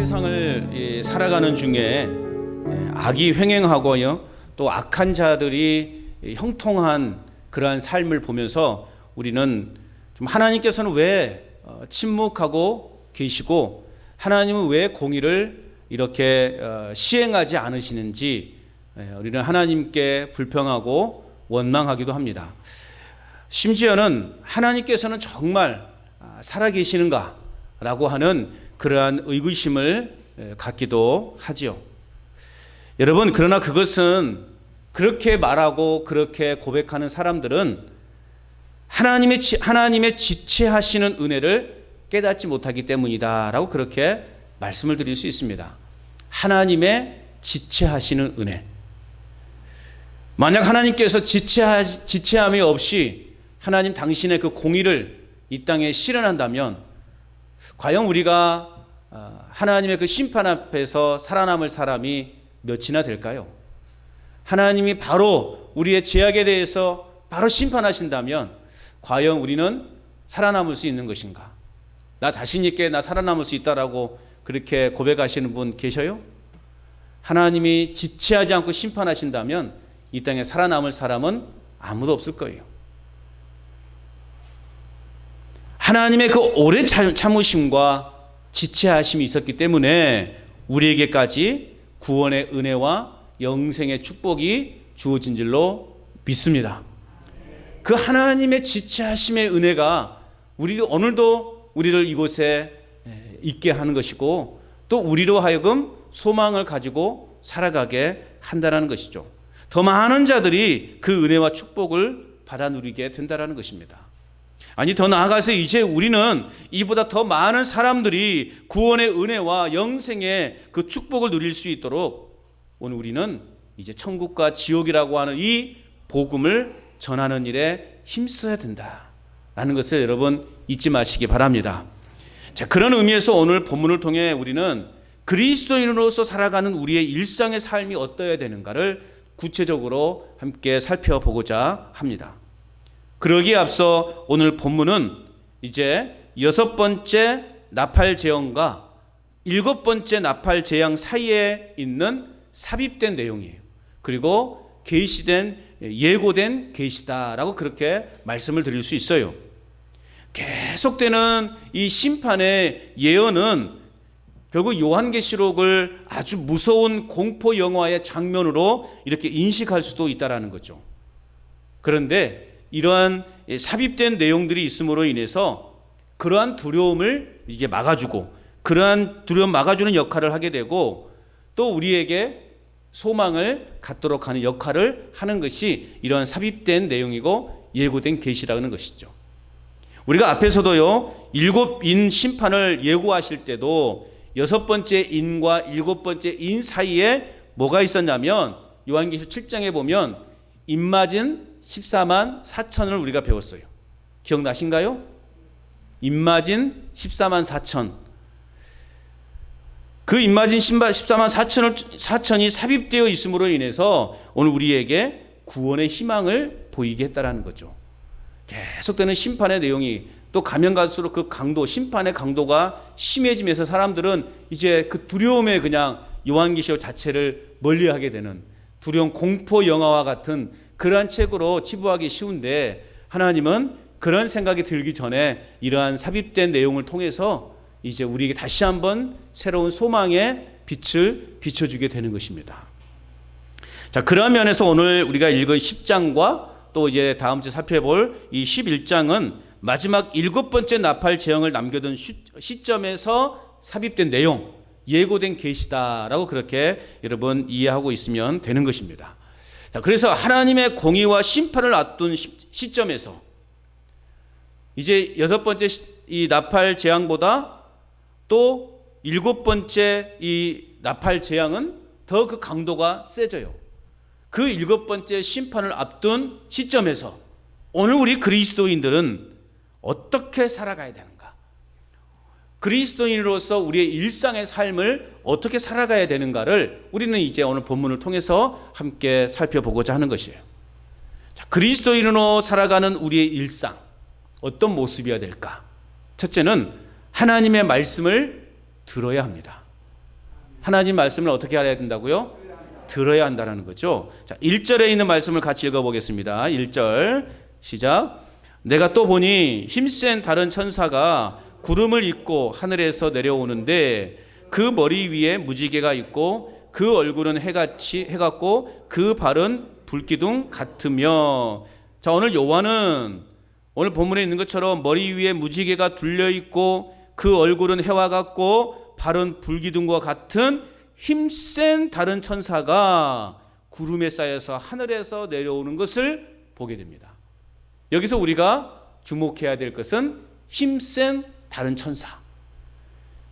세상을 살아가는 중에 악이 횡행하고요, 또 악한 자들이 형통한 그러한 삶을 보면서 우리는 좀 하나님께서는 왜 침묵하고 계시고 하나님은 왜 공의를 이렇게 시행하지 않으시는지 우리는 하나님께 불평하고 원망하기도 합니다. 심지어는 하나님께서는 정말 살아계시는가 라고 하는 그러한 의구심을 갖기도 하지요. 여러분, 그러나 그것은 그렇게 말하고 그렇게 고백하는 사람들은 하나님의 지체하시는 은혜를 깨닫지 못하기 때문이다 라고 그렇게 말씀을 드릴 수 있습니다. 하나님의 지체하시는 은혜. 만약 하나님께서 지체함이 없이 하나님 당신의 그 공의를 이 땅에 실현한다면 과연 우리가 하나님의 그 심판 앞에서 살아남을 사람이 몇이나 될까요? 하나님이 바로 우리의 죄악에 대해서 바로 심판하신다면 과연 우리는 살아남을 수 있는 것인가? 나 자신 있게 나 살아남을 수 있다라고 그렇게 고백하시는 분 계셔요? 하나님이 지체하지 않고 심판하신다면 이 땅에 살아남을 사람은 아무도 없을 거예요. 하나님의 그 오래 참으심과 지체하심이 있었기 때문에 우리에게까지 구원의 은혜와 영생의 축복이 주어진 줄로 믿습니다. 그 하나님의 지체하심의 은혜가 오늘도 우리를 이곳에 있게 하는 것이고 또 우리로 하여금 소망을 가지고 살아가게 한다는 것이죠. 더 많은 자들이 그 은혜와 축복을 받아 누리게 된다는 것입니다. 아니, 더 나아가서 이제 우리는 이보다 더 많은 사람들이 구원의 은혜와 영생의 그 축복을 누릴 수 있도록 오늘 우리는 이제 천국과 지옥이라고 하는 이 복음을 전하는 일에 힘써야 된다라는 것을 여러분 잊지 마시기 바랍니다. 자, 그런 의미에서 오늘 본문을 통해 우리는 그리스도인으로서 살아가는 우리의 일상의 삶이 어떠해야 되는가를 구체적으로 함께 살펴보고자 합니다. 그러기에 앞서 오늘 본문은 이제 6번째 나팔 재앙과 7번째 나팔 재앙 사이에 있는 삽입된 내용이에요. 그리고 계시된, 예고된 계시다라고 그렇게 말씀을 드릴 수 있어요. 계속되는 이 심판의 예언은 결국 요한계시록을 아주 무서운 공포 영화의 장면으로 이렇게 인식할 수도 있다라는 거죠. 그런데 이러한 삽입된 내용들이 있음으로 인해서 그러한 두려움을 이게 막아주고 그러한 두려움 막아주는 역할을 하게 되고 또 우리에게 소망을 갖도록 하는 역할을 하는 것이 이러한 삽입된 내용이고 예고된 계시라는 것이죠. 우리가 앞에서도요, 7인 심판을 예고하실 때도 6번째 인과 7번째 인 사이에 뭐가 있었냐면 요한계시록 7장에 보면 입맞은 14만 4천을 우리가 배웠어요. 기억나신가요? 입맞은 14만 4천. 그 입맞은 14만 4천이 삽입되어 있음으로 인해서 오늘 우리에게 구원의 희망을 보이게 했다라는 거죠. 계속되는 심판의 내용이 또 가면 갈수록 그 강도, 심판의 강도가 심해지면서 사람들은 이제 그 두려움에 그냥 요한계시록 자체를 멀리하게 되는 두려운 공포 영화와 같은 그러한 책으로 치부하기 쉬운데 하나님은 그런 생각이 들기 전에 이러한 삽입된 내용을 통해서 이제 우리에게 다시 한번 새로운 소망의 빛을 비춰주게 되는 것입니다. 자, 그런 면에서 오늘 우리가 읽은 10장과 또 이제 다음 주에 살펴볼 이 11장은 마지막 7번째 나팔 재앙을 남겨둔 시점에서 삽입된 내용, 예고된 계시다라고 그렇게 여러분 이해하고 있으면 되는 것입니다. 자, 그래서 하나님의 공의와 심판을 앞둔 시점에서 이제 6번째 이 나팔 재앙보다 또 7번째 이 나팔 재앙은 더 그 강도가 세져요. 그 7번째 심판을 앞둔 시점에서 오늘 우리 그리스도인들은 어떻게 살아가야 되는가? 그리스도인으로서 우리의 일상의 삶을 어떻게 살아가야 되는가를 우리는 이제 오늘 본문을 통해서 함께 살펴보고자 하는 것이에요. 자, 그리스도인으로 살아가는 우리의 일상 어떤 모습이어야 될까? 첫째는 하나님의 말씀을 들어야 합니다. 하나님 말씀을 어떻게 해야 된다고요? 들어야 한다는 거죠. 자, 1절에 있는 말씀을 같이 읽어보겠습니다. 1절 시작. 내가 또 보니 힘센 다른 천사가 구름을 입고 하늘에서 내려오는데 그 머리 위에 무지개가 있고 그 얼굴은 해같고 그 발은 불기둥 같으며. 자, 오늘 요한은 오늘 본문에 있는 것처럼 머리 위에 무지개가 둘려 있고 그 얼굴은 해와 같고 발은 불기둥과 같은 힘센 다른 천사가 구름에 쌓여서 하늘에서 내려오는 것을 보게 됩니다. 여기서 우리가 주목해야 될 것은 힘센 다른 천사.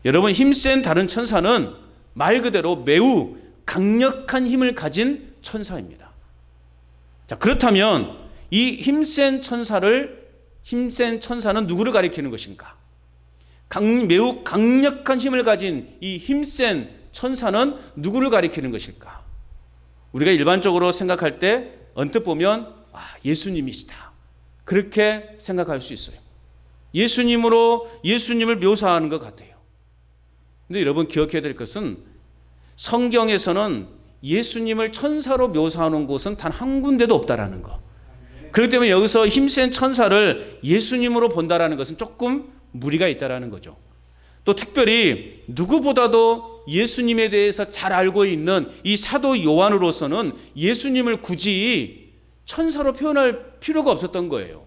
여러분, 힘센 다른 천사는 말 그대로 매우 강력한 힘을 가진 천사입니다. 자, 그렇다면 이 힘센 천사는 누구를 가리키는 것인가? 매우 강력한 힘을 가진 이 힘센 천사는 누구를 가리키는 것일까? 우리가 일반적으로 생각할 때 언뜻 보면 예수님이시다, 그렇게 생각할 수 있어요. 예수님을 묘사하는 것 같아요. 근데 여러분 기억해야 될 것은 성경에서는 예수님을 천사로 묘사하는 곳은 단 한 군데도 없다라는 거. 그렇기 때문에 여기서 힘센 천사를 예수님으로 본다라는 것은 조금 무리가 있다라는 거죠. 또 특별히 누구보다도 예수님에 대해서 잘 알고 있는 이 사도 요한으로서는 예수님을 굳이 천사로 표현할 필요가 없었던 거예요.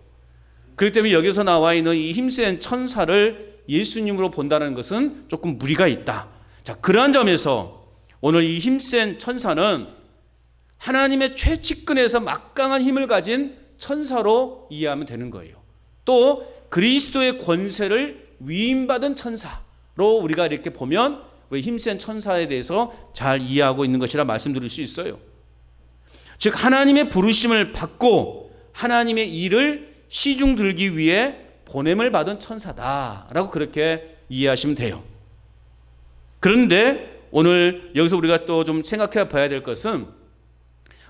그렇기 때문에 여기서 나와 있는 이 힘센 천사를 예수님으로 본다는 것은 조금 무리가 있다. 자, 그러한 점에서 오늘 이 힘센 천사는 하나님의 최측근에서 막강한 힘을 가진 천사로 이해하면 되는 거예요. 또 그리스도의 권세를 위임받은 천사로 우리가 이렇게 보면 힘센 천사에 대해서 잘 이해하고 있는 것이라 말씀드릴 수 있어요. 즉 하나님의 부르심을 받고 하나님의 일을 시중 들기 위해 보냄을 받은 천사다라고 그렇게 이해하시면 돼요. 그런데 오늘 여기서 우리가 또 좀 생각해 봐야 될 것은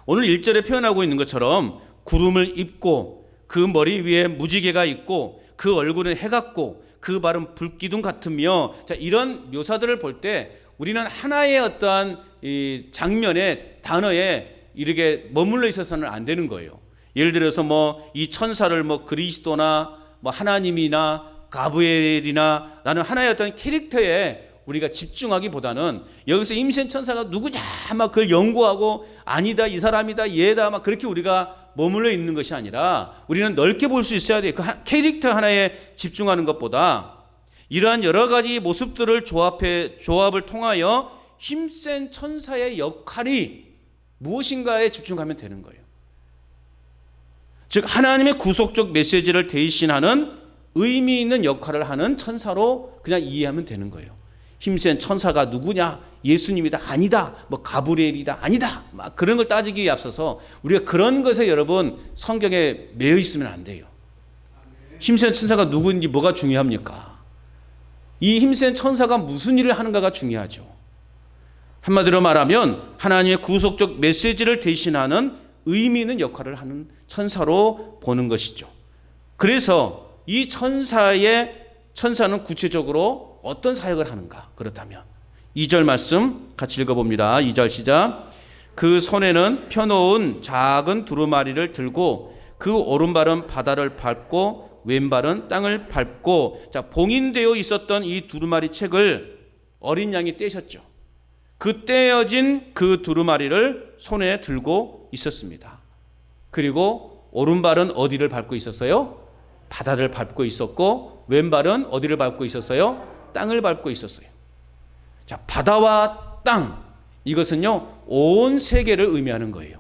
오늘 1절에 표현하고 있는 것처럼 구름을 입고 그 머리 위에 무지개가 있고 그 얼굴은 해 같고 그 발은 불기둥 같으며, 자, 이런 묘사들을 볼 때 우리는 하나의 어떠한 이 장면의 단어에 이렇게 머물러 있어서는 안 되는 거예요. 예를 들어서 이 천사를 그리스도나 하나님이나 가브리엘이나 라는 하나의 어떤 캐릭터에 우리가 집중하기보다는 여기서 힘센 천사가 누구냐 그걸 연구하고 아니다, 이 사람이다, 얘다 그렇게 우리가 머물러 있는 것이 아니라 우리는 넓게 볼 수 있어야 돼요. 그 캐릭터 하나에 집중하는 것보다 이러한 여러 가지 모습들을 조합을 통하여 힘센 천사의 역할이 무엇인가에 집중하면 되는 거예요. 즉 하나님의 구속적 메시지를 대신하는 의미 있는 역할을 하는 천사로 그냥 이해하면 되는 거예요. 힘센 천사가 누구냐? 예수님이다, 아니다, 가브리엘이다, 아니다, 그런 걸 따지기에 앞서서 우리가 그런 것에 여러분 성경에 매여 있으면 안 돼요. 힘센 천사가 누구인지 뭐가 중요합니까? 이 힘센 천사가 무슨 일을 하는가가 중요하죠. 한마디로 말하면 하나님의 구속적 메시지를 대신하는 의미 있는 역할을 하는 천사로 보는 것이죠. 그래서 이 천사는 구체적으로 어떤 사역을 하는가? 그렇다면 2절 말씀 같이 읽어봅니다. 2절 시작. 그 손에는 펴놓은 작은 두루마리를 들고 그 오른발은 바다를 밟고 왼발은 땅을 밟고, 자, 봉인되어 있었던 이 두루마리 책을 어린 양이 떼셨죠. 그 떼어진 그 두루마리를 손에 들고 있었습니다. 그리고 오른발은 어디를 밟고 있었어요? 바다를 밟고 있었고 왼발은 어디를 밟고 있었어요? 땅을 밟고 있었어요. 자, 바다와 땅, 이것은요 온 세계를 의미하는 거예요.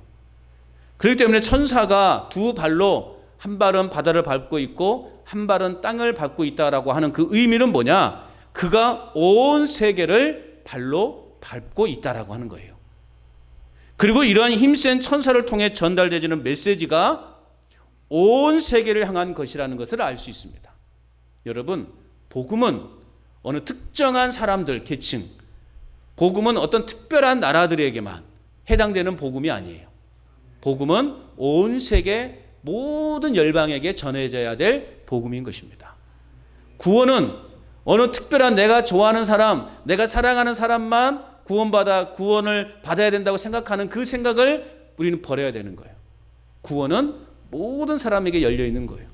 그렇기 때문에 천사가 두 발로 한 발은 바다를 밟고 있고 한 발은 땅을 밟고 있다라고 하는 그 의미는 뭐냐? 그가 온 세계를 발로 밟고 있다라고 하는 거예요. 그리고 이러한 힘센 천사를 통해 전달되는 메시지가 온 세계를 향한 것이라는 것을 알 수 있습니다. 여러분, 복음은 어느 특정한 사람들, 계층, 복음은 어떤 특별한 나라들에게만 해당되는 복음이 아니에요. 복음은 온 세계 모든 열방에게 전해져야 될 복음인 것입니다. 구원은 어느 특별한 내가 좋아하는 사람, 내가 사랑하는 사람만 구원을 받아야 된다고 생각하는 그 생각을 우리는 버려야 되는 거예요. 구원은 모든 사람에게 열려 있는 거예요.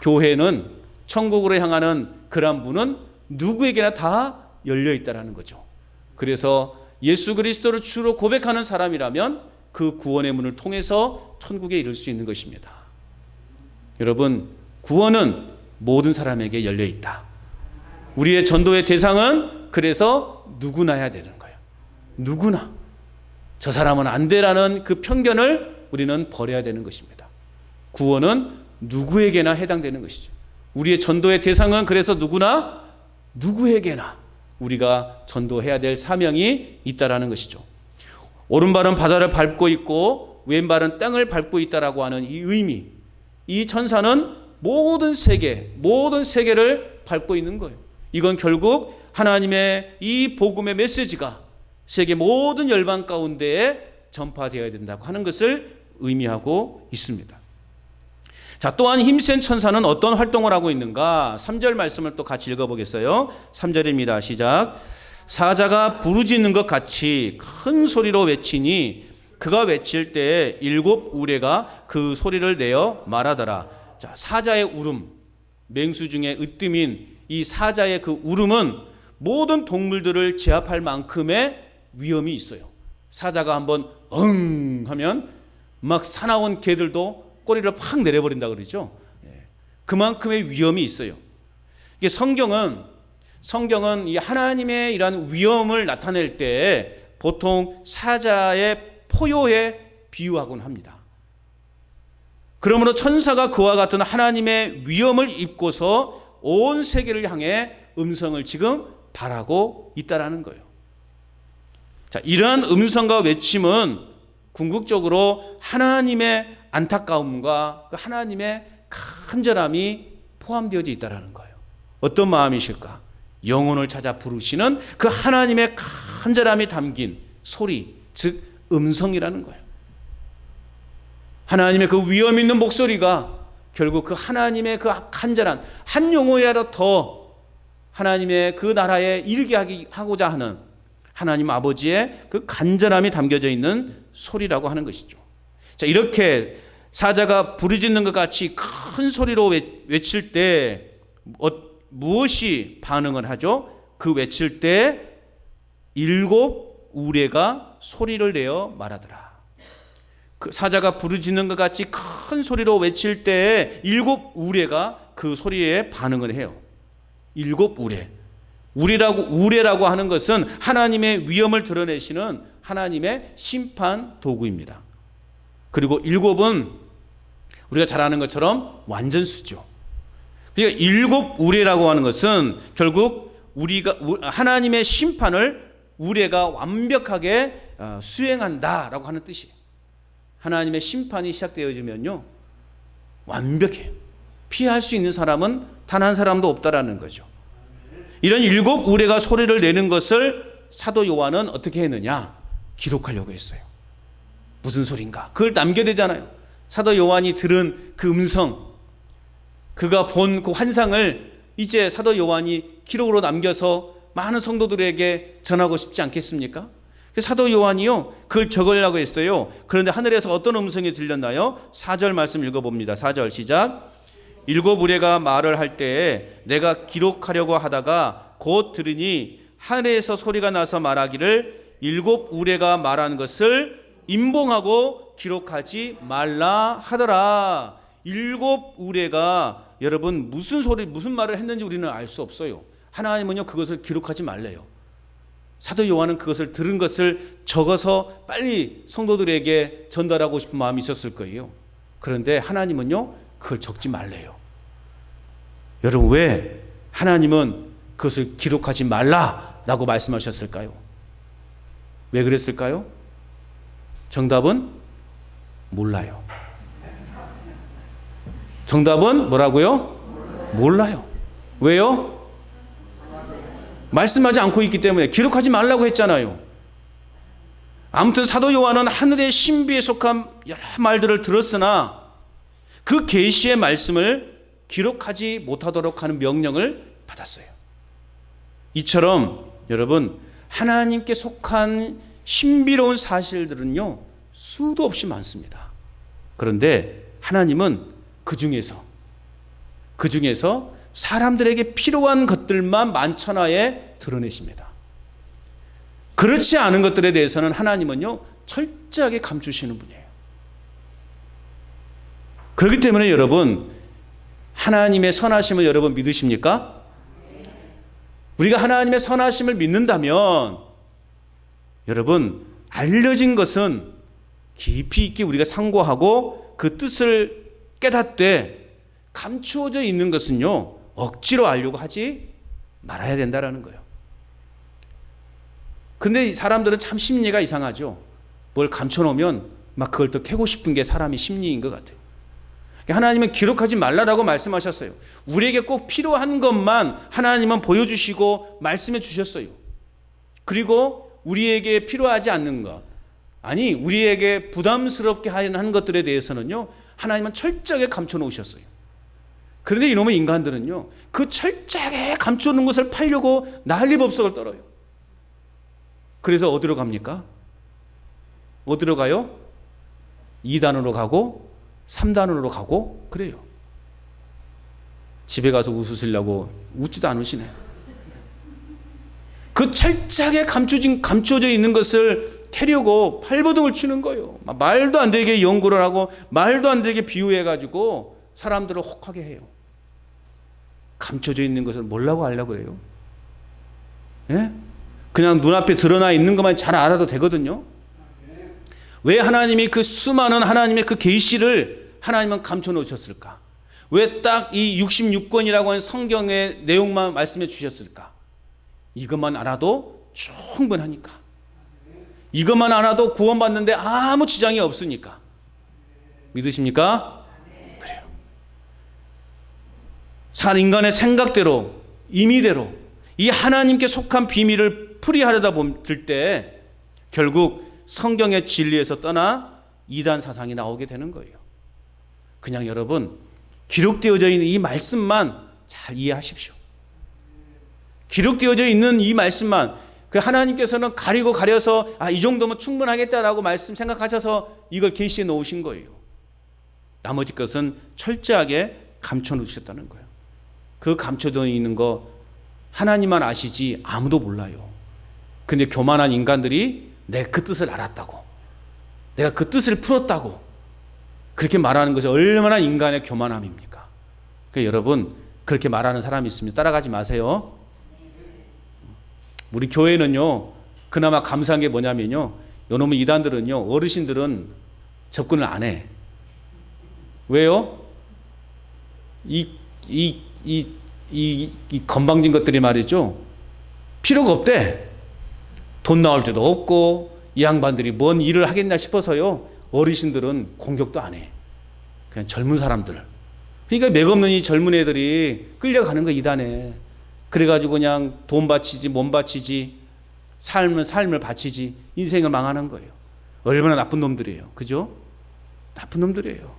교회는 천국으로 향하는 그런 문은 누구에게나 다 열려 있다라는 거죠. 그래서 예수 그리스도를 주로 고백하는 사람이라면 그 구원의 문을 통해서 천국에 이를 수 있는 것입니다. 여러분, 구원은 모든 사람에게 열려 있다. 우리의 전도의 대상은 그래서 누구나 해야 되는 거예요. 누구나. 저 사람은 안 되라는 그 편견을 우리는 버려야 되는 것입니다. 구원은 누구에게나 해당되는 것이죠. 우리의 전도의 대상은 그래서 누구에게나 우리가 전도해야 될 사명이 있다라는 것이죠. 오른발은 바다를 밟고 있고 왼발은 땅을 밟고 있다라고 하는 이 의미, 이 천사는 모든 세계를 밟고 있는 거예요. 이건 결국 하나님의 이 복음의 메시지가 세계 모든 열방 가운데에 전파되어야 된다고 하는 것을 의미하고 있습니다. 자, 또한 힘센 천사는 어떤 활동을 하고 있는가? 3절 말씀을 또 같이 읽어보겠어요. 3절입니다. 시작. 사자가 부르짖는 것 같이 큰 소리로 외치니 그가 외칠 때 7 우레가 그 소리를 내어 말하더라. 자, 사자의 울음, 맹수 중에 으뜸인 이 사자의 그 울음은 모든 동물들을 제압할 만큼의 위험이 있어요. 사자가 한번 하면 막 사나운 개들도 꼬리를 팍 내려버린다 그러죠. 그만큼의 위험이 있어요. 이게 성경은 이 하나님의 이러한 위험을 나타낼 때 보통 사자의 포효에 비유하곤 합니다. 그러므로 천사가 그와 같은 하나님의 위험을 입고서 온 세계를 향해 음성을 지금 바라고 있다라는 거예요. 자, 이러한 음성과 외침은 궁극적으로 하나님의 안타까움과 하나님의 간절함이 포함되어져 있다라는 거예요. 어떤 마음이실까? 영혼을 찾아 부르시는 그 하나님의 간절함이 담긴 소리, 즉 음성이라는 거예요. 하나님의 그 위험 있는 목소리가 결국 그 하나님의 그 간절한 한 영혼이라도 더 하나님의 그 나라에 이르게 하고자 하는 하나님 아버지의 그 간절함이 담겨져 있는 소리라고 하는 것이죠. 자, 이렇게 사자가 부르짖는 것 같이 큰 소리로 외칠 때 무엇이 반응을 하죠? 그 외칠 때 7 우레가 소리를 내어 말하더라. 그 사자가 부르짖는 것 같이 큰 소리로 외칠 때 7 우레가 그 소리에 반응을 해요. 7 우레. 우레라고 하는 것은 하나님의 위엄을 드러내시는 하나님의 심판 도구입니다. 그리고 7은 우리가 잘 아는 것처럼 완전수죠. 그러니까 7 우레라고 하는 것은 결국 하나님의 심판을 우레가 완벽하게 수행한다라고 하는 뜻이에요. 하나님의 심판이 시작되어지면요, 완벽해요. 피할 수 있는 사람은 단 한 사람도 없다라는 거죠. 이런 7 우레가 소리를 내는 것을 사도 요한은 어떻게 했느냐? 기록하려고 했어요. 무슨 소린가? 그걸 남겨야 되잖아요. 사도 요한이 들은 그 음성, 그가 본 그 환상을 이제 사도 요한이 기록으로 남겨서 많은 성도들에게 전하고 싶지 않겠습니까? 사도 요한이요, 그걸 적으려고 했어요. 그런데 하늘에서 어떤 음성이 들렸나요? 4절 말씀 읽어봅니다. 4절 시작. 7 우레가 말을 할 때에 내가 기록하려고 하다가 곧 들으니 하늘에서 소리가 나서 말하기를 7 우레가 말한 것을 임봉하고 기록하지 말라 하더라. 7 우레가 여러분 무슨 말을 했는지 우리는 알 수 없어요. 하나님은요, 그것을 기록하지 말래요. 사도 요한은 그것을 들은 것을 적어서 빨리 성도들에게 전달하고 싶은 마음이 있었을 거예요. 그런데 하나님은요, 그걸 적지 말래요. 여러분, 왜 하나님은 그것을 기록하지 말라라고 말씀하셨을까요? 왜 그랬을까요? 정답은 몰라요. 정답은 뭐라고요? 몰라요. 왜요? 말씀하지 않고 있기 때문에. 기록하지 말라고 했잖아요. 아무튼 사도 요한은 하늘의 신비에 속한 여러 말들을 들었으나 그 계시의 말씀을 기록하지 못하도록 하는 명령을 받았어요. 이처럼 여러분, 하나님께 속한 신비로운 사실들은요, 수도 없이 많습니다. 그런데 하나님은 그 중에서 사람들에게 필요한 것들만 만천하에 드러내십니다. 그렇지 않은 것들에 대해서는 하나님은요, 철저하게 감추시는 분이에요. 그렇기 때문에 여러분, 하나님의 선하심을 여러분 믿으십니까? 우리가 하나님의 선하심을 믿는다면 여러분, 알려진 것은 깊이 있게 우리가 상고하고 그 뜻을 깨닫되 감추어져 있는 것은요, 억지로 알려고 하지 말아야 된다라는 거예요. 근데 사람들은 참 심리가 이상하죠. 뭘 감춰놓으면 막 그걸 더 캐고 싶은 게 사람의 심리인 것 같아요. 하나님은 기록하지 말라라고 말씀하셨어요. 우리에게 꼭 필요한 것만 하나님은 보여주시고 말씀해 주셨어요. 그리고 우리에게 필요하지 않는 것, 아니 우리에게 부담스럽게 하는 것들에 대해서는요, 하나님은 철저하게 감춰 놓으셨어요. 그런데 이놈의 인간들은요, 그 철저하게 감춰놓은 것을 팔려고 난리법석을 떨어요. 그래서 어디로 갑니까? 어디로 가요? 2단으로 가고 3단으로 가고 그래요. 집에 가서 웃으시려고 웃지도 않으시네. 그 철저하게 감춰져 있는 것을 캐려고 팔버둥을 치는 거예요. 말도 안 되게 연구를 하고 말도 안 되게 비유해가지고 사람들을 혹하게 해요. 감춰져 있는 것을 뭐라고 하려고 그래요? 예? 그냥 눈앞에 드러나 있는 것만 잘 알아도 되거든요. 왜 하나님이 그 수많은 하나님의 그 계시를 하나님은 감춰 놓으셨을까? 왜 딱 이 66권이라고 하는 성경의 내용만 말씀해 주셨을까? 이것만 알아도 충분하니까. 이것만 알아도 구원받는데 아무 지장이 없으니까. 믿으십니까? 그래요. 인간의 생각대로, 임의대로 이 하나님께 속한 비밀을 풀이하려다 들 때 결국 성경의 진리에서 떠나 이단 사상이 나오게 되는 거예요. 그냥 여러분, 기록되어져 있는 이 말씀만 잘 이해하십시오. 기록되어져 있는 이 말씀만, 그 하나님께서는 가리고 가려서 이 정도면 충분하겠다라고 말씀 생각하셔서 이걸 계시해 놓으신 거예요. 나머지 것은 철저하게 감춰 놓으셨다는 거예요. 그 감춰져 있는 거 하나님만 아시지 아무도 몰라요. 근데 교만한 인간들이 내가 그 뜻을 알았다고, 내가 그 뜻을 풀었다고 그렇게 말하는 것이 얼마나 인간의 교만함입니까? 그러니까 여러분, 그렇게 말하는 사람이 있으면 따라가지 마세요. 우리 교회는요, 그나마 감사한 게 뭐냐면요, 요놈의 이단들은요, 어르신들은 접근을 안 해. 왜요? 이 건방진 것들이 말이죠, 필요가 없대. 돈 나올 때도 없고 이 양반들이 뭔 일을 하겠나 싶어서요, 어르신들은 공격도 안 해. 그냥 젊은 사람들. 그러니까 맥없는 이 젊은 애들이 끌려가는 거 이단에. 그래가지고 그냥 돈 바치지 몸 바치지 삶을 바치지 인생을 망하는 거예요. 얼마나 나쁜 놈들이에요. 그죠? 나쁜 놈들이에요.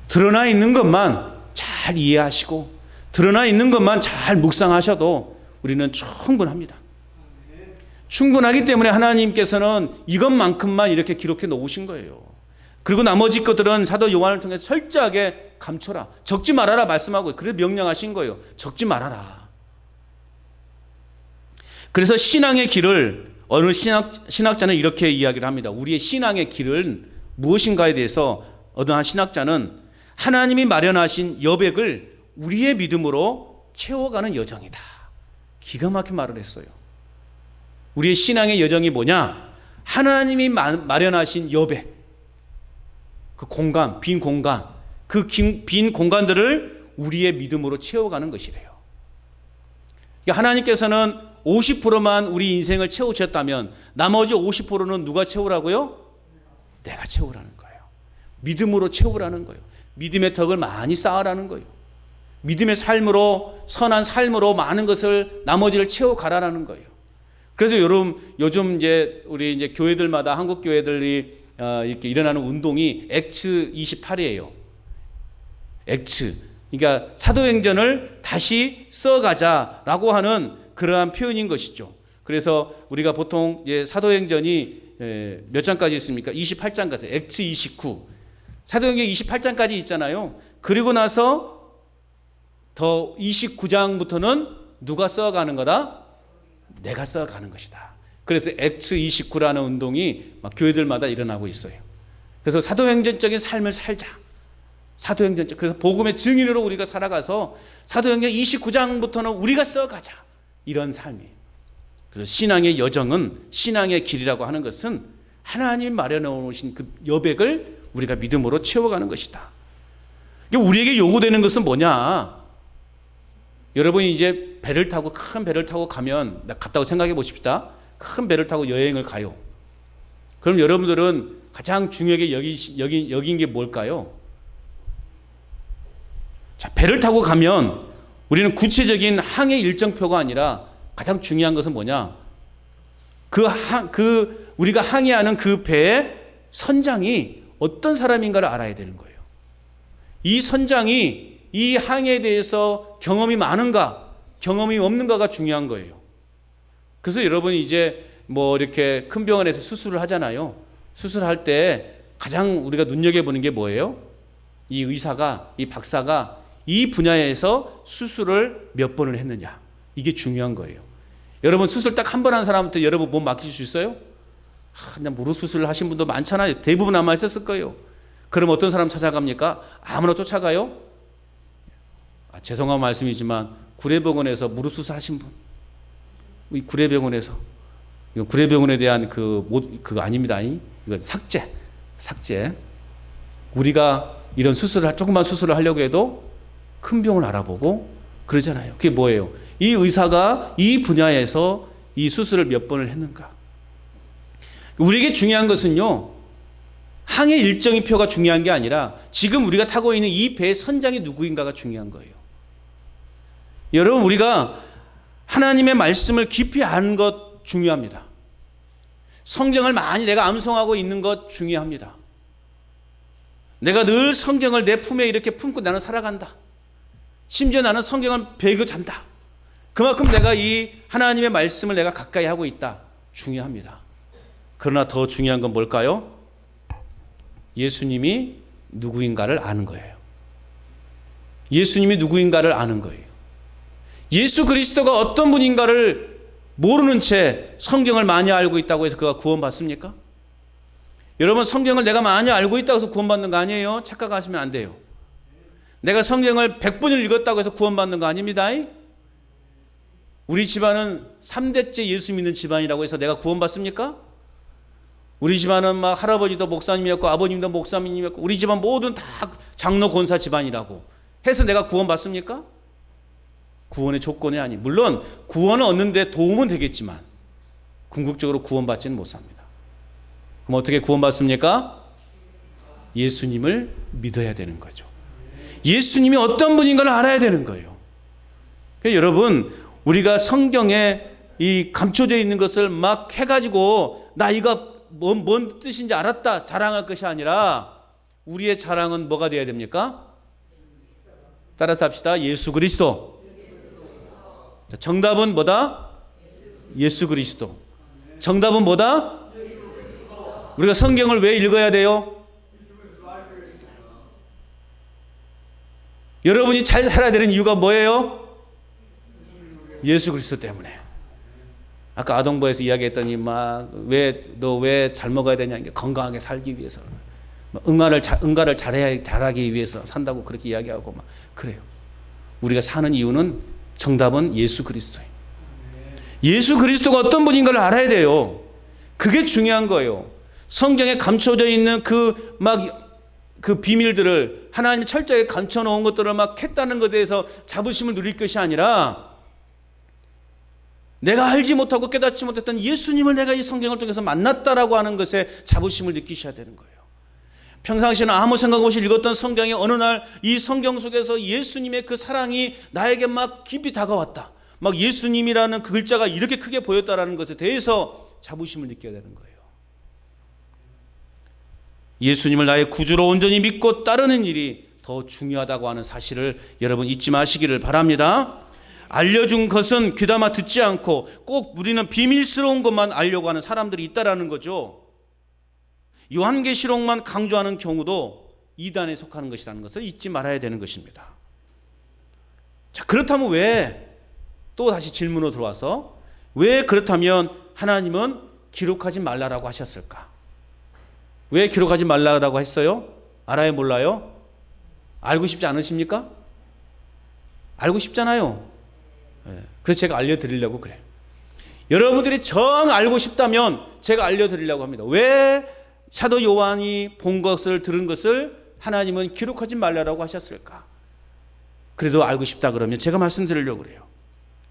드러나 있는 것만 잘 이해하시고 드러나 있는 것만 잘 묵상하셔도 우리는 충분합니다. 충분하기 때문에 하나님께서는 이것만큼만 이렇게 기록해 놓으신 거예요. 그리고 나머지 것들은 사도 요한을 통해서 철저하게 감춰라, 적지 말아라 말씀하고, 그래서 명령하신 거예요. 적지 말아라. 그래서 신앙의 길을 어느 신학자는 이렇게 이야기를 합니다. 우리의 신앙의 길은 무엇인가에 대해서 어느 한 신학자는 하나님이 마련하신 여백을 우리의 믿음으로 채워가는 여정이다. 기가 막힌 말을 했어요. 우리의 신앙의 여정이 뭐냐? 하나님이 마련하신 여백, 그 공간, 빈 공간, 그 빈 공간들을 우리의 믿음으로 채워가는 것이래요. 그러니까 하나님께서는 50%만 우리 인생을 채우셨다면 나머지 50%는 누가 채우라고요? 내가 채우라는 거예요. 믿음으로 채우라는 거예요. 믿음의 덕을 많이 쌓으라는 거예요. 믿음의 삶으로, 선한 삶으로 많은 것을, 나머지를 채워가라는 거예요. 그래서 요즘 이제 우리 이제 교회들마다, 한국 교회들이 이렇게 일어나는 운동이 액츠 28이에요. 액츠. 그러니까 사도행전을 다시 써가자라고 하는 그러한 표현인 것이죠. 그래서 우리가 보통 사도행전이 몇 장까지 있습니까? 28장까지, 액츠 29. 사도행전 28장까지 있잖아요. 그리고 나서 더 29장부터는 누가 써가는 거다? 내가 써가는 것이다. 그래서 액츠 29라는 운동이 막 교회들마다 일어나고 있어요. 그래서 사도행전적인 삶을 살자. 사도행전적. 그래서 복음의 증인으로 우리가 살아가서 사도행전 29장부터는 우리가 써가자. 이런 삶이에요. 그래서 신앙의 여정은, 신앙의 길이라고 하는 것은 하나님 마련해 놓으신 그 여백을 우리가 믿음으로 채워가는 것이다. 우리에게 요구되는 것은 뭐냐? 여러분이 이제 배를 타고, 큰 배를 타고 가면, 갔다고 생각해 보십시다. 큰 배를 타고 여행을 가요. 그럼 여러분들은 가장 중요하게 여긴 게 뭘까요? 자, 배를 타고 가면 우리는 구체적인 항해 일정표가 아니라 가장 중요한 것은 뭐냐? 우리가 항해하는 그 배의 선장이 어떤 사람인가를 알아야 되는 거예요. 이 선장이 이 항해에 대해서 경험이 많은가, 경험이 없는가가 중요한 거예요. 그래서 여러분이 이제 뭐 이렇게 큰 병원에서 수술을 하잖아요. 수술할 때 가장 우리가 눈여겨보는 게 뭐예요? 이 의사가, 이 박사가 이 분야에서 수술을 몇 번을 했느냐. 이게 중요한 거예요. 여러분 수술 딱 한 번 한 사람한테 여러분 몸 맡기실 수 있어요? 그냥 무릎 수술을 하신 분도 많잖아요. 대부분 아마 했었을 거예요. 그럼 어떤 사람 찾아갑니까? 아무나 쫓아가요? 죄송한 말씀이지만 구례병원에서 무릎 수술 하신 분, 이 구례병원에서, 이거 구례병원에 대한 그거 아닙니다. 이건 삭제. 우리가 이런 조그만 수술을 하려고 해도 큰 병을 알아보고 그러잖아요. 그게 뭐예요? 이 의사가 이 분야에서 이 수술을 몇 번을 했는가. 우리에게 중요한 것은요, 항해 일정의 표가 중요한 게 아니라 지금 우리가 타고 있는 이 배의 선장이 누구인가가 중요한 거예요. 여러분, 우리가 하나님의 말씀을 깊이 아는 것 중요합니다. 성경을 많이 내가 암송하고 있는 것 중요합니다. 내가 늘 성경을 내 품에 이렇게 품고 나는 살아간다. 심지어 나는 성경을 베고 잔다. 그만큼 내가 이 하나님의 말씀을 내가 가까이 하고 있다. 중요합니다. 그러나 더 중요한 건 뭘까요? 예수님이 누구인가를 아는 거예요. 예수님이 누구인가를 아는 거예요. 예수 그리스도가 어떤 분인가를 모르는 채 성경을 많이 알고 있다고 해서 그가 구원받습니까? 여러분, 성경을 내가 많이 알고 있다고 해서 구원받는 거 아니에요. 착각하시면 안 돼요. 내가 성경을 100번을 읽었다고 해서 구원받는 거 아닙니다. 우리 집안은 3대째 예수 믿는 집안이라고 해서 내가 구원받습니까? 우리 집안은 막 할아버지도 목사님이었고 아버님도 목사님이었고 우리 집안 모든 다 장로 권사 집안이라고 해서 내가 구원받습니까? 구원의 조건이 아니. 물론 구원을 얻는데 도움은 되겠지만 궁극적으로 구원받지는 못합니다. 그럼 어떻게 구원받습니까? 예수님을 믿어야 되는 거죠. 예수님이 어떤 분인가를 알아야 되는 거예요. 그러니까 여러분, 우리가 성경에 이 감춰져 있는 것을 막 해가지고 나 이거 뭔 뜻인지 알았다 자랑할 것이 아니라 우리의 자랑은 뭐가 되어야 됩니까? 따라서 합시다. 예수 그리스도. 정답은 뭐다? 예수 그리스도. 정답은 뭐다? 우리가 성경을 왜 읽어야 돼요? 여러분이 잘 살아야 되는 이유가 뭐예요? 예수 그리스도 때문에. 아까 아동부에서 이야기했더니 너 왜 잘 먹어야 되냐? 건강하게 살기 위해서. 응가를 잘하기 위해서 산다고 그렇게 이야기하고 막 그래요. 우리가 사는 이유는 정답은 예수 그리스도예요. 예수 그리스도가 어떤 분인가를 알아야 돼요. 그게 중요한 거예요. 성경에 감춰져 있는 그 비밀들을 하나님이 철저하게 감춰놓은 것들을 막 캤다는 것에 대해서 자부심을 누릴 것이 아니라 내가 알지 못하고 깨닫지 못했던 예수님을 내가 이 성경을 통해서 만났다라고 하는 것에 자부심을 느끼셔야 되는 거예요. 평상시에는 아무 생각 없이 읽었던 성경이 어느 날 이 성경 속에서 예수님의 그 사랑이 나에게 막 깊이 다가왔다. 막 예수님이라는 그 글자가 이렇게 크게 보였다라는 것에 대해서 자부심을 느껴야 되는 거예요. 예수님을 나의 구주로 온전히 믿고 따르는 일이 더 중요하다고 하는 사실을 여러분 잊지 마시기를 바랍니다. 알려준 것은 귀담아 듣지 않고 꼭 우리는 비밀스러운 것만 알려고 하는 사람들이 있다라는 거죠. 요한계시록만 강조하는 경우도 이단에 속하는 것이라는 것을 잊지 말아야 되는 것입니다. 자, 그렇다면 왜 또 다시 질문으로 들어와서 왜 그렇다면 하나님은 기록하지 말라라고 하셨을까? 왜 기록하지 말라라고 했어요? 알아요, 몰라요? 알고 싶지 않으십니까? 알고 싶잖아요. 그래서 제가 알려드리려고 그래요. 여러분들이 정 알고 싶다면 제가 알려드리려고 합니다. 왜 사도 요한이 본 것을 들은 것을 하나님은 기록하지 말라라고 하셨을까? 그래도 알고 싶다 그러면 제가 말씀드리려고 그래요.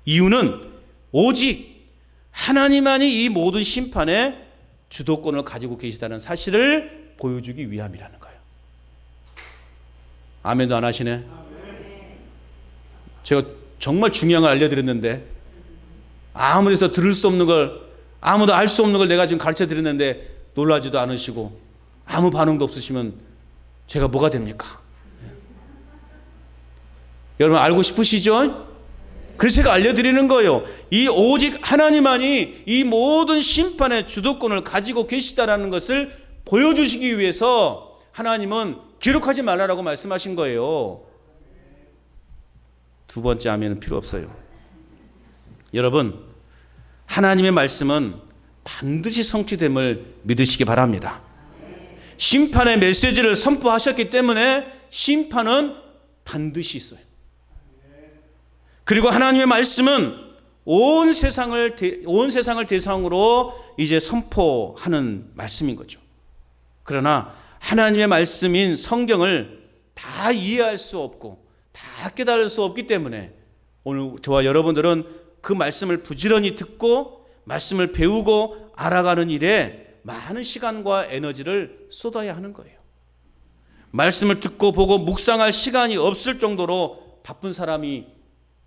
이유는 오직 하나님만이 이 모든 심판의 주도권을 가지고 계시다는 사실을 보여주기 위함이라는 거예요. 아멘도 안 하시네. 제가 정말 중요한 걸 알려드렸는데 아무 데서 들을 수 없는 걸, 아무도 알 수 없는 걸 내가 지금 가르쳐 드렸는데 놀라지도 않으시고 아무 반응도 없으시면 제가 뭐가 됩니까? 여러분 알고 싶으시죠? 그래서 제가 알려드리는 거예요. 이 오직 하나님만이 이 모든 심판의 주도권을 가지고 계시다라는 것을 보여주시기 위해서 하나님은 기록하지 말라라고 말씀하신 거예요. 두 번째 아멘은 필요 없어요. 여러분, 하나님의 말씀은 반드시 성취됨을 믿으시기 바랍니다. 심판의 메시지를 선포하셨기 때문에 심판은 반드시 있어요. 그리고 하나님의 말씀은 온 세상을 대상으로 이제 선포하는 말씀인 거죠. 그러나 하나님의 말씀인 성경을 다 이해할 수 없고 다 깨달을 수 없기 때문에 오늘 저와 여러분들은 그 말씀을 부지런히 듣고 말씀을 배우고 알아가는 일에 많은 시간과 에너지를 쏟아야 하는 거예요. 말씀을 듣고 보고 묵상할 시간이 없을 정도로 바쁜 사람이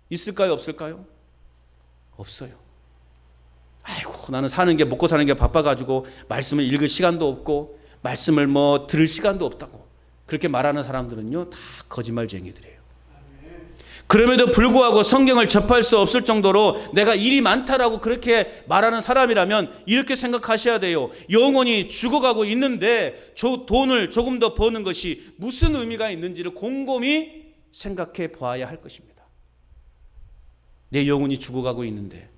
있을까요? 없을까요? 없어요. 아이고, 나는 사는 게, 먹고 사는 게 바빠가지고 말씀을 읽을 시간도 없고 말씀을 들을 시간도 없다고 그렇게 말하는 사람들은요, 다 거짓말쟁이들이에요. 그럼에도 불구하고 성경을 접할 수 없을 정도로 내가 일이 많다라고 그렇게 말하는 사람이라면 이렇게 생각하셔야 돼요. 영혼이 죽어가고 있는데 돈을 조금 더 버는 것이 무슨 의미가 있는지를 곰곰이 생각해 보아야 할 것입니다. 내 영혼이 죽어가고 있는데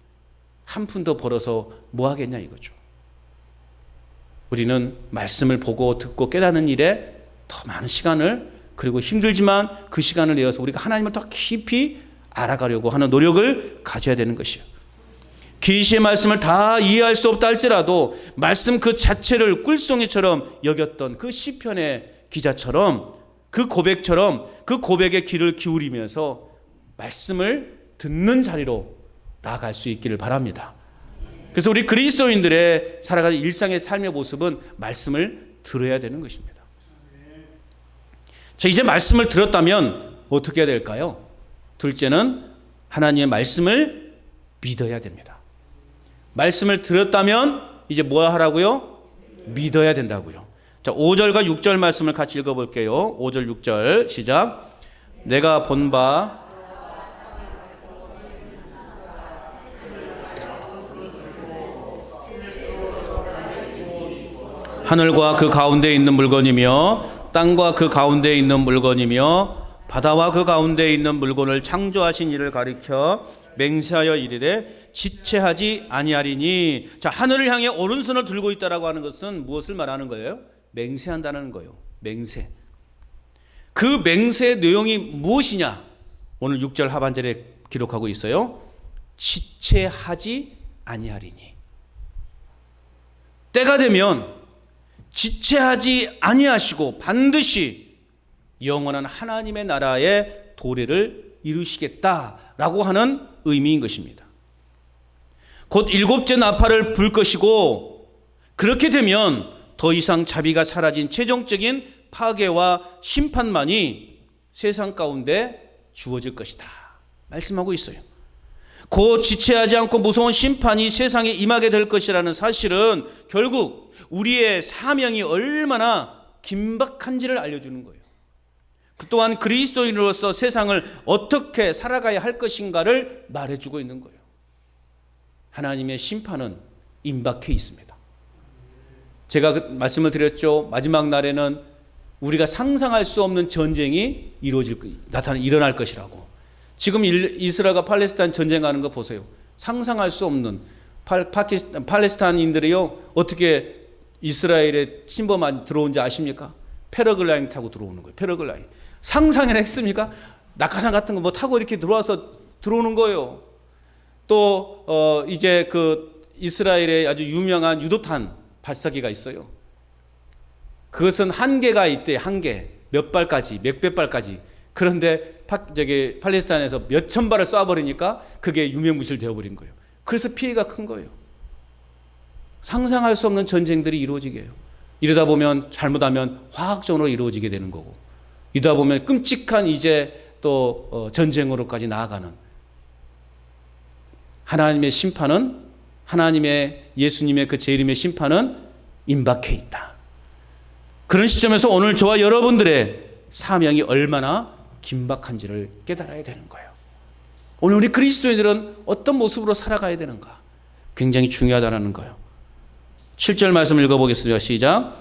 한 푼 더 벌어서 뭐 하겠냐 이거죠. 우리는 말씀을 보고 듣고 깨닫는 일에 더 많은 시간을, 그리고 힘들지만 그 시간을 내어서 우리가 하나님을 더 깊이 알아가려고 하는 노력을 가져야 되는 것이에요. 계시의 말씀을 다 이해할 수 없다 할지라도 말씀 그 자체를 꿀송이처럼 여겼던 그 시편의 기자처럼, 그 고백처럼 그 고백에 귀를 기울이면서 말씀을 듣는 자리로 나아갈 수 있기를 바랍니다. 그래서 우리 그리스도인들의 살아가는 일상의 삶의 모습은 말씀을 들어야 되는 것입니다. 자, 이제 말씀을 들었다면 어떻게 해야 될까요? 둘째는 하나님의 말씀을 믿어야 됩니다. 말씀을 들었다면 이제 뭐 하라고요? 믿어야 된다고요. 자, 5절과 6절 말씀을 같이 읽어볼게요. 5절 6절 시작. 내가 본 바 하늘과 그 가운데 있는 물건이며 땅과 그 가운데 있는 물건이며 바다와 그 가운데 있는 물건을 창조하신 이를 가리켜 맹세하여 이르되 지체하지 아니하리니. 자, 하늘을 향해 오른손을 들고 있다라고 하는 것은 무엇을 말하는 거예요? 맹세한다는 거예요. 맹세. 그 맹세의 내용이 무엇이냐? 오늘 6절 하반절에 기록하고 있어요. 지체하지 아니하리니. 때가 되면 지체하지 아니하시고 반드시 영원한 하나님의 나라의 도래를 이루시겠다라고 하는 의미인 것입니다. 곧 일곱째 나팔을 불 것이고, 그렇게 되면 더 이상 자비가 사라진 최종적인 파괴와 심판만이 세상 가운데 주어질 것이다 말씀하고 있어요. 곧 지체하지 않고 무서운 심판이 세상에 임하게 될 것이라는 사실은 결국 우리의 사명이 얼마나 긴박한지를 알려주는 거예요. 또한 그리스도인으로서 세상을 어떻게 살아가야 할 것인가를 말해주고 있는 거예요. 하나님의 심판은 임박해 있습니다. 제가 말씀을 드렸죠. 마지막 날에는 우리가 상상할 수 없는 전쟁이 일어날 것이라고. 지금 이스라엘과 팔레스타인 전쟁하는 거 보세요. 상상할 수 없는 팔레스타인인들이요 어떻게 이스라엘에 침범한 들어온지 아십니까? 패러글라이딩 타고 들어오는 거예요. 패러글라이딩. 상상이나 했습니까? 낙하산 같은 거 뭐 타고 이렇게 들어오는 거예요. 또 이제 그 이스라엘의 아주 유명한 유도탄 발사기가 있어요. 그것은 한계가 있대. 한계. 몇 발까지, 몇백 발까지. 그런데 팔레스타인에서 몇천 발을 쏴버리니까 그게 유명무실 되어버린 거예요. 그래서 피해가 큰 거예요. 상상할 수 없는 전쟁들이 이루어지게 해요. 이러다 보면 잘못하면 화학적으로 이루어지게 되는 거고, 이러다 보면 끔찍한 이제 또 전쟁으로까지 나아가는, 하나님의 심판은, 하나님의 예수님의 그 재림의 심판은 임박해 있다. 그런 시점에서 오늘 저와 여러분들의 사명이 얼마나 긴박한지를 깨달아야 되는 거예요. 오늘 우리 그리스도인들은 어떤 모습으로 살아가야 되는가? 굉장히 중요하다는 거예요. 7절 말씀 읽어보겠습니다. 시작.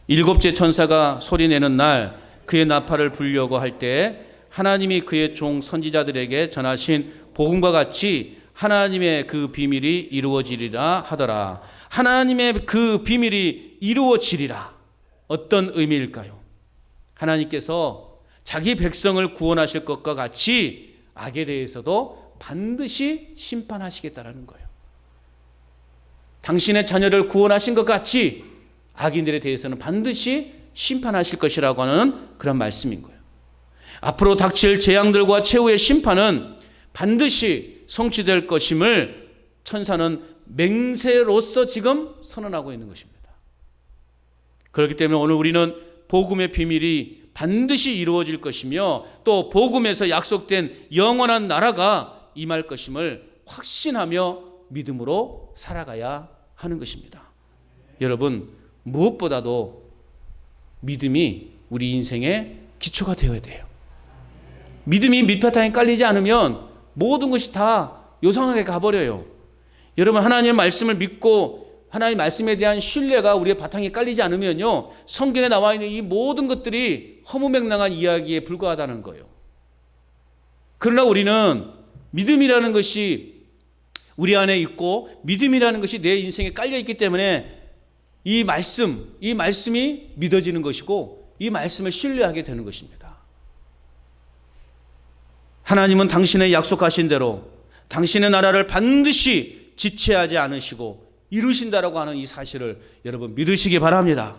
일곱째 천사가 소리내는 날 그의 나팔을 불려고 할 때 하나님이 그의 종 선지자들에게 전하신 복음과 같이 하나님의 그 비밀이 이루어지리라 하더라. 하나님의 그 비밀이 이루어지리라. 어떤 의미일까요? 하나님께서 자기 백성을 구원하실 것과 같이 악에 대해서도 반드시 심판하시겠다라는 거예요. 당신의 자녀를 구원하신 것 같이 악인들에 대해서는 반드시 심판하실 것이라고 하는 그런 말씀인 거예요. 앞으로 닥칠 재앙들과 최후의 심판은 반드시 성취될 것임을 천사는 맹세로서 지금 선언하고 있는 것입니다. 그렇기 때문에 오늘 우리는 복음의 비밀이 반드시 이루어질 것이며 또 복음에서 약속된 영원한 나라가 임할 것임을 확신하며 믿음으로 살아가야 하는 것입니다. 여러분, 무엇보다도 믿음이 우리 인생의 기초가 되어야 돼요. 믿음이 밑바탕에 깔리지 않으면 모든 것이 다 요상하게 가버려요. 여러분, 하나님의 말씀을 믿고 하나님의 말씀에 대한 신뢰가 우리의 바탕에 깔리지 않으면요, 성경에 나와 있는 이 모든 것들이 허무맹랑한 이야기에 불과하다는 거예요. 그러나 우리는 믿음이라는 것이 우리 안에 있고 믿음이라는 것이 내 인생에 깔려 있기 때문에 이 말씀이 믿어지는 것이고 이 말씀을 신뢰하게 되는 것입니다. 하나님은 당신의 약속하신 대로 당신의 나라를 반드시 지체하지 않으시고 이루신다라고 하는 이 사실을 여러분 믿으시기 바랍니다.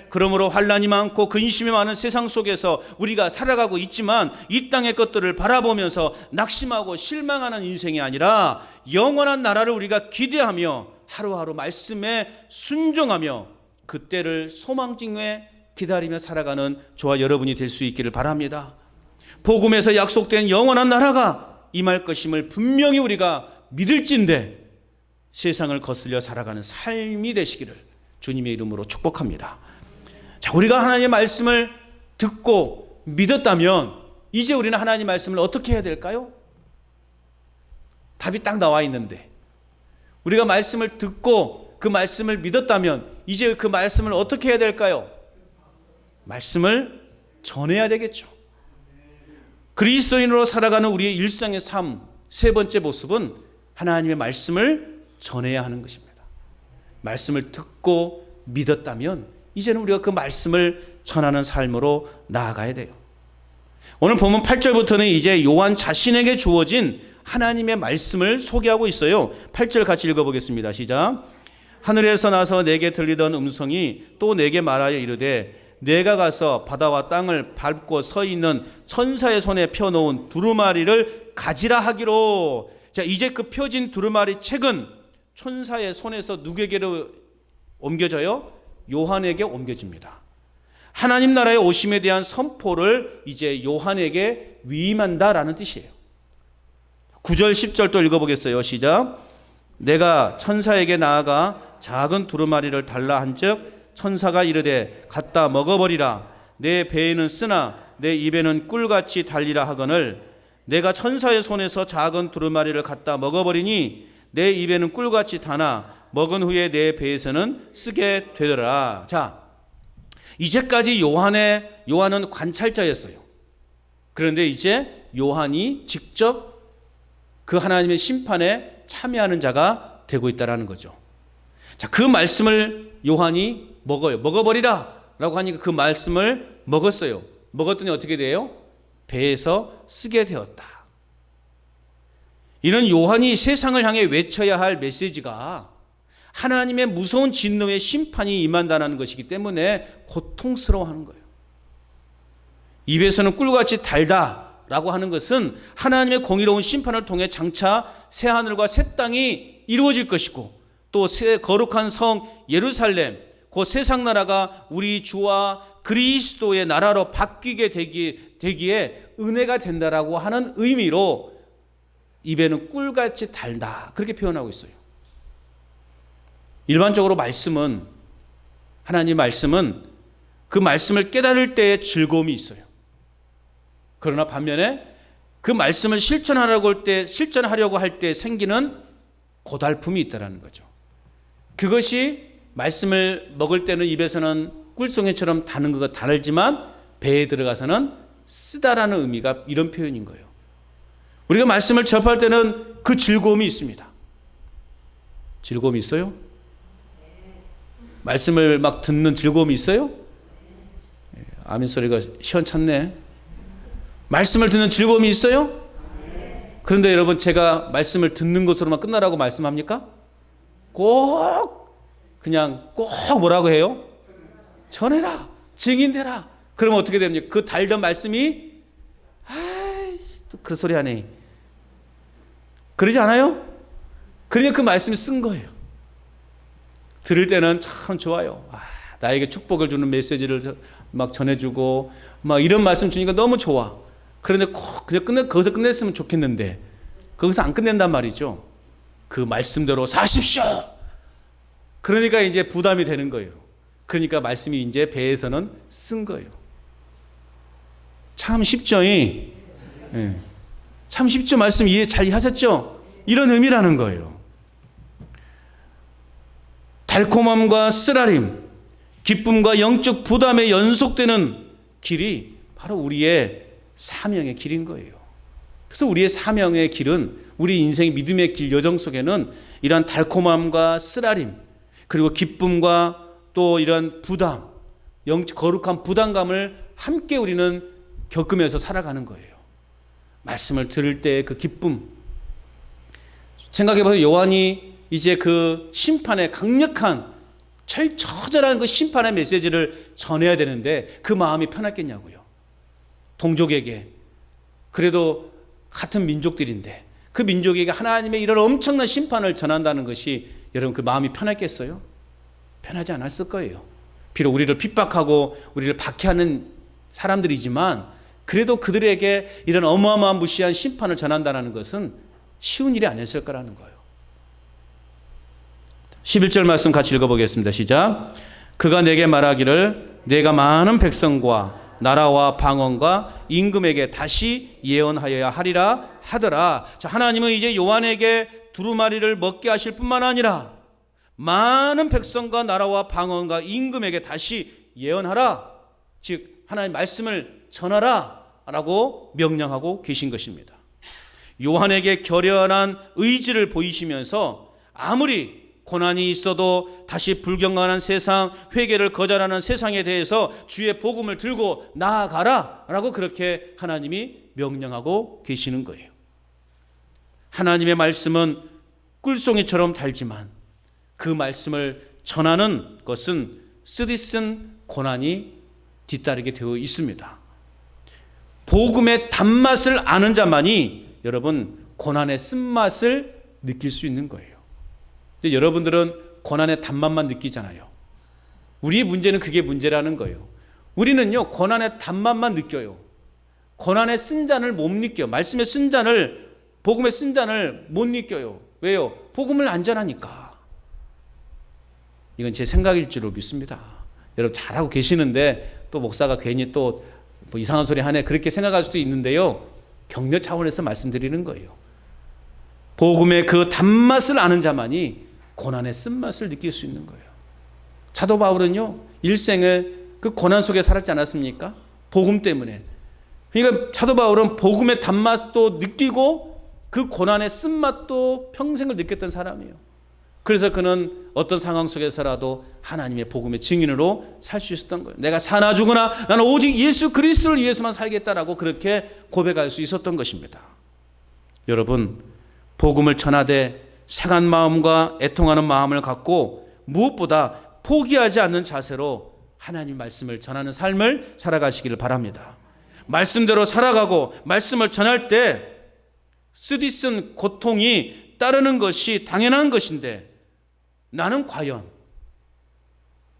그러므로 환난이 많고 근심이 많은 세상 속에서 우리가 살아가고 있지만 이 땅의 것들을 바라보면서 낙심하고 실망하는 인생이 아니라 영원한 나라를 우리가 기대하며 하루하루 말씀에 순종하며 그때를 소망중에 기다리며 살아가는 저와 여러분이 될 수 있기를 바랍니다. 복음에서 약속된 영원한 나라가 임할 것임을 분명히 우리가 믿을진데 세상을 거슬려 살아가는 삶이 되시기를 주님의 이름으로 축복합니다. 자, 우리가 하나님의 말씀을 듣고 믿었다면 이제 우리는 하나님의 말씀을 어떻게 해야 될까요? 답이 딱 나와 있는데 우리가 말씀을 듣고 그 말씀을 믿었다면 이제 그 말씀을 어떻게 해야 될까요? 말씀을 전해야 되겠죠. 그리스도인으로 살아가는 우리의 일상의 삶, 세 번째 모습은 하나님의 말씀을 전해야 하는 것입니다. 말씀을 듣고 믿었다면 이제는 우리가 그 말씀을 전하는 삶으로 나아가야 돼요. 오늘 보면 8절부터는 이제 요한 자신에게 주어진 하나님의 말씀을 소개하고 있어요. 8절 같이 읽어보겠습니다. 시작. 하늘에서 나서 내게 들리던 음성이 또 내게 말하여 이르되 내가 가서 바다와 땅을 밟고 서 있는 천사의 손에 펴놓은 두루마리를 가지라 하기로. 자, 이제 그 펴진 두루마리 책은 천사의 손에서 누구에게로 옮겨져요? 요한에게 옮겨집니다. 하나님 나라의 오심에 대한 선포를 이제 요한에게 위임한다라는 뜻이에요. 9절 10절 또 읽어보겠어요. 시작. 내가 천사에게 나아가 작은 두루마리를 달라 한즉 천사가 이르되 갖다 먹어버리라. 내 배에는 쓰나 내 입에는 꿀같이 달리라 하거늘 내가 천사의 손에서 작은 두루마리를 갖다 먹어버리니 내 입에는 꿀같이 다나 먹은 후에 내 배에서는 쓰게 되더라. 자, 이제까지 요한은 관찰자였어요. 그런데 이제 요한이 직접 그 하나님의 심판에 참여하는 자가 되고 있다는 거죠. 자, 그 말씀을 요한이 먹어요. 먹어버리라 라고 하니까 그 말씀을 먹었어요. 먹었더니 어떻게 돼요? 배에서 쓰게 되었다. 이는 요한이 세상을 향해 외쳐야 할 메시지가 하나님의 무서운 진노의 심판이 임한다는 것이기 때문에 고통스러워하는 거예요. 입에서는 꿀같이 달다라고 하는 것은 하나님의 공의로운 심판을 통해 장차 새하늘과 새 땅이 이루어질 것이고 또 새 거룩한 성 예루살렘 곧 세상 나라가 우리 주와 그리스도의 나라로 바뀌게 되기에 은혜가 된다라고 하는 의미로 입에는 꿀같이 달다 그렇게 표현하고 있어요. 일반적으로 하나님 말씀은 그 말씀을 깨달을 때에 즐거움이 있어요. 그러나 반면에 그 말씀을 실천하려고 할 때 생기는 고달픔이 있다는 거죠. 그것이 말씀을 먹을 때는 입에서는 꿀송이처럼 다는 것과 다르지만 배에 들어가서는 쓰다라는 의미가 이런 표현인 거예요. 우리가 말씀을 접할 때는 그 즐거움이 있습니다. 즐거움이 있어요? 말씀을 막 듣는 즐거움이 있어요? 아멘 소리가 시원찮네. 말씀을 듣는 즐거움이 있어요? 그런데 여러분, 제가 말씀을 듣는 것으로만 끝나라고 말씀합니까? 꼭 뭐라고 해요? 전해라, 증인되라. 그러면 어떻게 됩니까? 그 달던 말씀이 또 그 소리 하네. 그러지 않아요? 그러니까 그 말씀이 쓴 거예요. 들을 때는 참 좋아요. 나에게 축복을 주는 메시지를 막 전해주고 막 이런 말씀 주니까 너무 좋아. 그런데 꼭 그냥 거기서 끝냈으면 좋겠는데 거기서 안 끝낸단 말이죠. 그 말씀대로 사십시오. 그러니까 이제 부담이 되는 거예요. 그러니까 말씀이 이제 배에서는 쓴 거예요. 참 쉽죠? 참 쉽죠? 말씀 이해 잘 하셨죠? 이런 의미라는 거예요. 달콤함과 쓰라림, 기쁨과 영적 부담에 연속되는 길이 바로 우리의 사명의 길인 거예요. 그래서 우리의 사명의 길은 우리 인생의 믿음의 길 여정 속에는 이런 달콤함과 쓰라림 그리고 기쁨과 또 이런 부담, 영적 거룩한 부담감을 함께 우리는 겪으면서 살아가는 거예요. 말씀을 들을 때 그 기쁨. 생각해보세요. 요한이 이제 그 심판의 강력한 처절한 그 심판의 메시지를 전해야 되는데 그 마음이 편했겠냐고요. 동족에게. 그래도 같은 민족들인데 그 민족에게 하나님의 이런 엄청난 심판을 전한다는 것이 여러분 그 마음이 편했겠어요? 편하지 않았을 거예요. 비록 우리를 핍박하고 우리를 박해하는 사람들이지만 그래도 그들에게 이런 어마어마한 무시한 심판을 전한다는 것은 쉬운 일이 아니었을 거라는 거예요. 11절 말씀 같이 읽어보겠습니다. 시작. 그가 내게 말하기를 내가 많은 백성과 나라와 방언과 임금에게 다시 예언하여야 하리라 하더라. 자, 하나님은 이제 요한에게 두루마리를 먹게 하실 뿐만 아니라 많은 백성과 나라와 방언과 임금에게 다시 예언하라. 즉 하나님의 말씀을 전하라 라고 명령하고 계신 것입니다. 요한에게 결연한 의지를 보이시면서 아무리 고난이 있어도 다시 불경건한 세상, 회개를 거절하는 세상에 대해서 주의 복음을 들고 나아가라 라고 그렇게 하나님이 명령하고 계시는 거예요. 하나님의 말씀은 꿀송이처럼 달지만 그 말씀을 전하는 것은 쓰디쓴 고난이 뒤따르게 되어 있습니다. 복음의 단맛을 아는 자만이 여러분 고난의 쓴맛을 느낄 수 있는 거예요. 근데 여러분들은 고난의 단맛만 느끼잖아요. 우리의 문제는 그게 문제라는 거예요. 우리는요 고난의 단맛만 느껴요. 고난의 쓴 잔을 못 느껴요. 말씀의 쓴 잔을, 복음의 쓴 잔을 못 느껴요. 왜요? 복음을 안 전하니까. 이건 제 생각일 줄로 믿습니다. 여러분 잘하고 계시는데 또 목사가 괜히 또 뭐 이상한 소리 하네 그렇게 생각할 수도 있는데요. 격려 차원에서 말씀드리는 거예요. 복음의 그 단맛을 아는 자만이 고난의 쓴맛을 느낄 수 있는 거예요. 사도 바울은요, 일생을 그 고난 속에 살았지 않았습니까? 복음 때문에. 그러니까 사도 바울은 복음의 단맛도 느끼고 그 고난의 쓴맛도 평생을 느꼈던 사람이에요. 그래서 그는 어떤 상황 속에서라도 하나님의 복음의 증인으로 살 수 있었던 거예요. 내가 사나 죽으나 나는 오직 예수 그리스도를 위해서만 살겠다라고 그렇게 고백할 수 있었던 것입니다. 여러분, 복음을 전하되 상한 마음과 애통하는 마음을 갖고 무엇보다 포기하지 않는 자세로 하나님 말씀을 전하는 삶을 살아가시기를 바랍니다. 말씀대로 살아가고 말씀을 전할 때 쓰디쓴 고통이 따르는 것이 당연한 것인데 나는 과연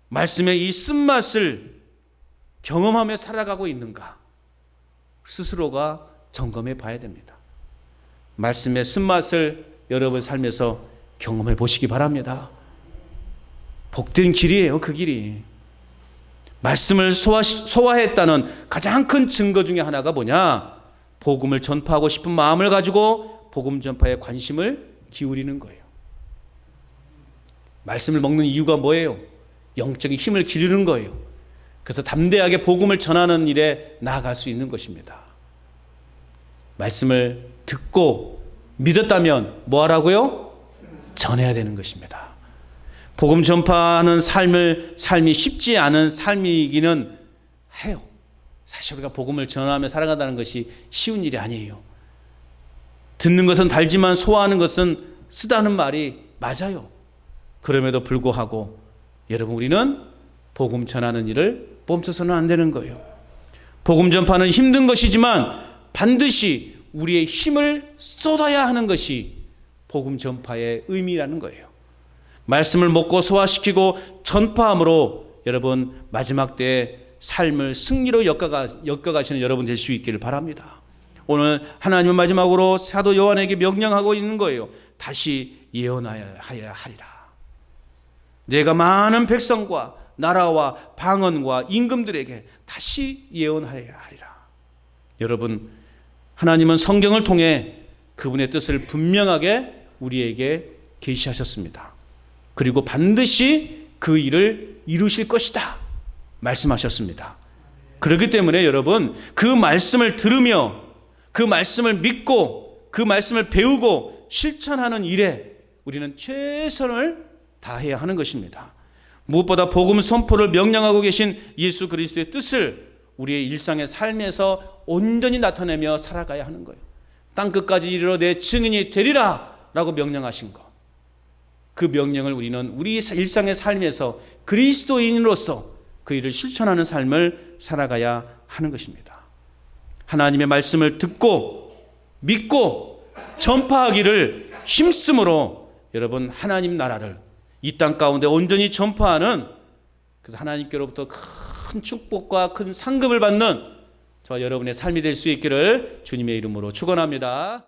말씀의 이 쓴맛을 경험하며 살아가고 있는가? 스스로가 점검해 봐야 됩니다. 말씀의 쓴맛을 여러분 삶에서 경험해 보시기 바랍니다. 복된 길이에요, 그 길이. 말씀을 소화했다는 가장 큰 증거 중에 하나가 뭐냐? 복음을 전파하고 싶은 마음을 가지고 복음 전파에 관심을 기울이는 거예요. 말씀을 먹는 이유가 뭐예요? 영적인 힘을 기르는 거예요. 그래서 담대하게 복음을 전하는 일에 나아갈 수 있는 것입니다. 말씀을 듣고 믿었다면 뭐 하라고요? 전해야 되는 것입니다. 복음 전파하는 삶이 쉽지 않은 삶이기는 해요. 사실 우리가 복음을 전하며 살아간다는 것이 쉬운 일이 아니에요. 듣는 것은 달지만 소화하는 것은 쓰다는 말이 맞아요. 그럼에도 불구하고 여러분, 우리는 복음 전하는 일을 멈춰서는 안 되는 거예요. 복음 전파는 힘든 것이지만 반드시 우리의 힘을 쏟아야 하는 것이 복음 전파의 의미라는 거예요. 말씀을 먹고 소화시키고 전파함으로 여러분 마지막 때의 삶을 승리로 엮어가시는 여러분 될 수 있기를 바랍니다. 오늘 하나님은 마지막으로 사도 요한에게 명령하고 있는 거예요. 다시 예언하여야 하리라. 내가 많은 백성과 나라와 방언과 임금들에게 다시 예언하여야 하리라. 여러분, 하나님은 성경을 통해 그분의 뜻을 분명하게 우리에게 계시하셨습니다. 그리고 반드시 그 일을 이루실 것이다 말씀하셨습니다. 그렇기 때문에 여러분, 그 말씀을 들으며 그 말씀을 믿고 그 말씀을 배우고 실천하는 일에 우리는 최선을 다해야 하는 것입니다. 무엇보다 복음 선포를 명령하고 계신 예수 그리스도의 뜻을 우리의 일상의 삶에서 온전히 나타내며 살아가야 하는 거예요. 땅끝까지 이르러 내 증인이 되리라 라고 명령하신 것, 그 명령을 우리는 우리 일상의 삶에서 그리스도인으로서 그 일을 실천하는 삶을 살아가야 하는 것입니다. 하나님의 말씀을 듣고 믿고 전파하기를 힘쓰므로 여러분, 하나님 나라를 이 땅 가운데 온전히 전파하는, 그래서 하나님께로부터 큰 축복과 큰 상급을 받는 저와 여러분의 삶이 될 수 있기를 주님의 이름으로 축원합니다.